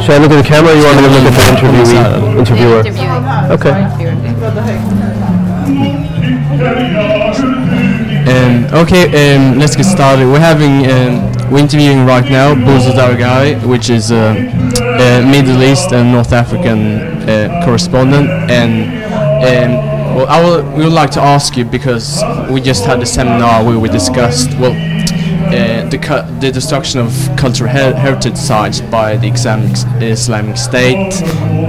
Should I look at the camera or you want me to look at the interviewer? Okay. Let's get started. We're interviewing right now Borzou Daraghi, which is a Middle East and North African correspondent, and we would like to ask you, because we just had a seminar where we discussed the destruction of cultural heritage sites by the Islamic State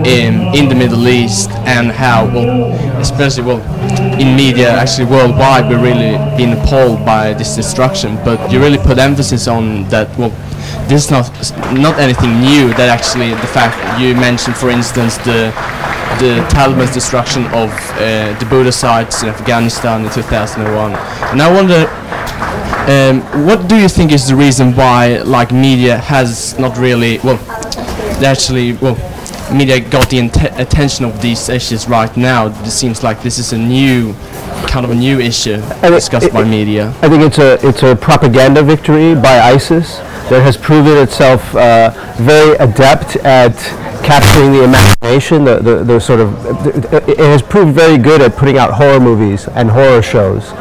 in the Middle East, and how, especially in media, actually worldwide, we're really being appalled by this destruction. But you really put emphasis on that. This is not anything new. That actually, the fact you mentioned, for instance, the Taliban's destruction of the Buddha sites in Afghanistan in 2001, and I wonder. What do you think is the reason why, media has not really, media got the attention of these issues right now? It seems like this is a new issue discussed by media. I think it's a propaganda victory by ISIS that has proven itself very adept at capturing the imagination. It has proved very good at putting out horror movies and horror shows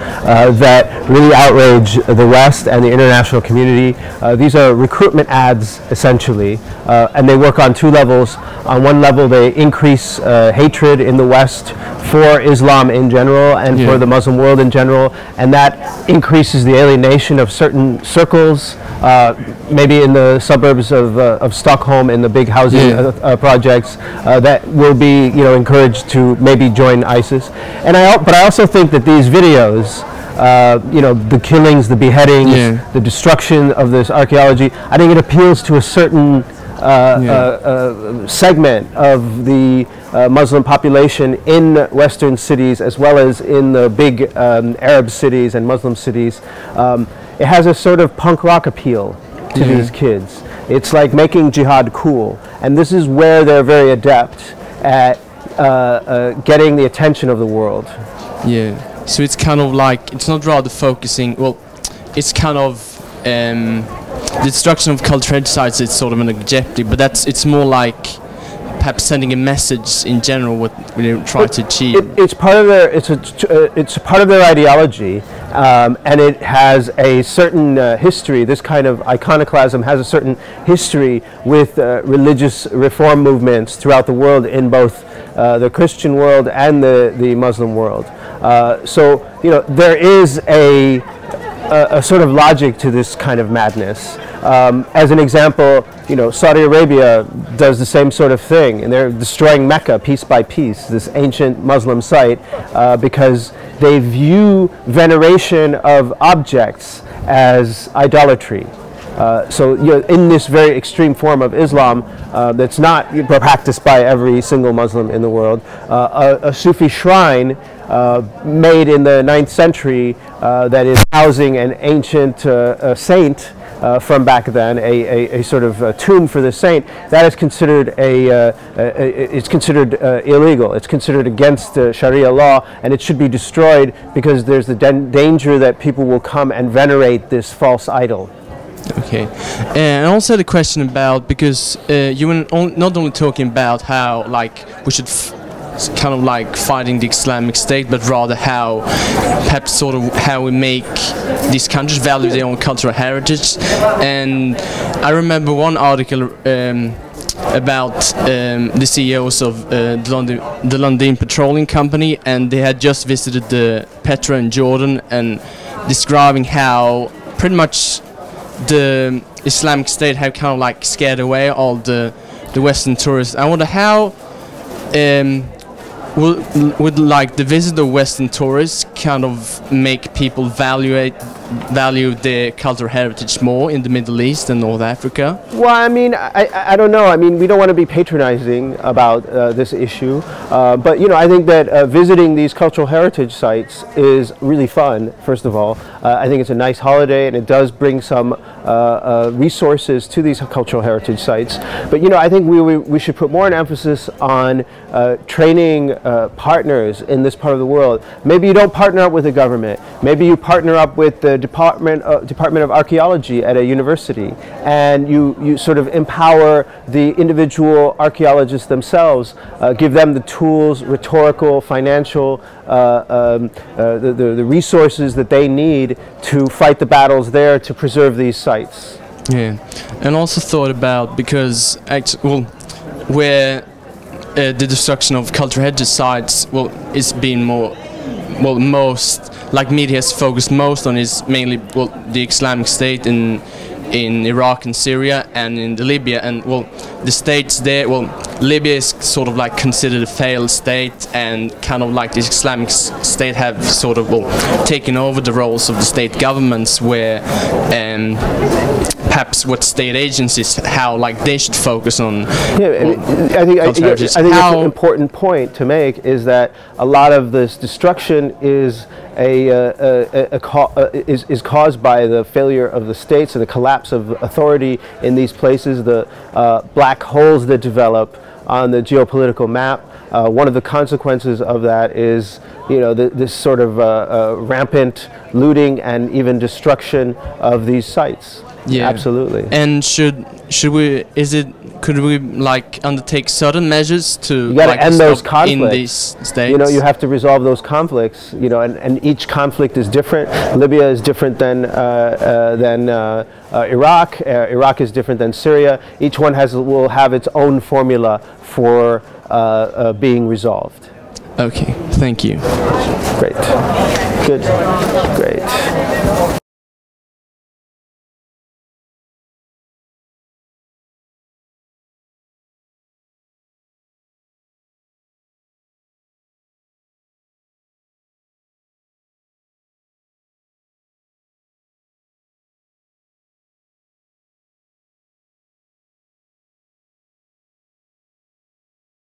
that really outrage the West and the international community. These are recruitment ads, essentially, and they work on two levels. On one level, they increase hatred in the West for Islam in general and for the Muslim world in general, and that increases the alienation of certain circles, maybe in the suburbs of Stockholm, in the big housing projects that will be encouraged to maybe join ISIS. But I also think that these videos, the killings, the beheadings, the destruction of this archaeology, I think it appeals to a certain segment of the Muslim population in Western cities, as well as in the big Arab cities and Muslim cities. It has a sort of punk rock appeal to these kids. It's like making jihad cool, and this is where they're very adept at getting the attention of the world. Yeah, so it's kind of like, it's not rather focusing, it's kind of the destruction of cultural heritage sites is sort of an objective, but it's more like perhaps sending a message in general what we try to achieve. It's part of their it's part of their ideology, and it has a certain history. This kind of iconoclasm has a certain history with religious reform movements throughout the world, in both the Christian world and the Muslim world. So there is a sort of logic to this kind of madness. As an example, Saudi Arabia does the same sort of thing, and they're destroying Mecca piece by piece, this ancient Muslim site, because they view veneration of objects as idolatry. So in this very extreme form of Islam that's not practiced by every single Muslim in the world, a Sufi shrine made in the 9th century that is housing an ancient saint from back then, a sort of tomb for the saint, that is considered it's considered illegal. It's considered against Sharia law, and it should be destroyed because there's the danger that people will come and venerate this false idol. Okay, and also the question about, because you were not only talking about how we should kind of fighting the Islamic State, but rather how perhaps sort of how we make these countries value their own cultural heritage. And I remember one article about the CEOs of the London Petroleum Company, and they had just visited the Petra in Jordan, and describing how pretty much the Islamic State have kind of scared away all the Western tourists. I wonder how would the visit of Western tourists kind of make people value their cultural heritage more in the Middle East and North Africa? Well, I mean, I don't know. I mean, we don't want to be patronizing about this issue, but I think that visiting these cultural heritage sites is really fun. First of all, I think it's a nice holiday, and it does bring some resources to these cultural heritage sites. But I think we should put more an emphasis on training partners in this part of the world. Maybe you don't partner up with the government. Maybe you partner up with the Department of Archaeology at a university, and you sort of empower the individual archaeologists themselves, give them the tools, rhetorical, financial, the resources that they need to fight the battles there to preserve these sites. Yeah, and also thought about, because where the destruction of cultural heritage sites is being more, most, like, media has focused most on is mainly the Islamic State in Iraq and Syria and in Libya, and the states there, Libya is sort of like considered a failed state, and kind of like the Islamic State have sort of taken over the roles of the state governments, where perhaps what state agencies, how they should focus on. Yeah, I think that's an important point to make, is that a lot of this destruction is is caused by the failure of the states and the collapse of authority in these places, the black holes that develop on the geopolitical map. One of the consequences of that is, this sort of rampant looting and even destruction of these sites. Yeah, absolutely. And could we undertake certain measures to end those conflicts in these states? You have to resolve those conflicts. And each conflict is different. Libya is different than Iraq. Iraq is different than Syria. Each one will have its own formula for being resolved. Okay, thank you. Great. Good. Great.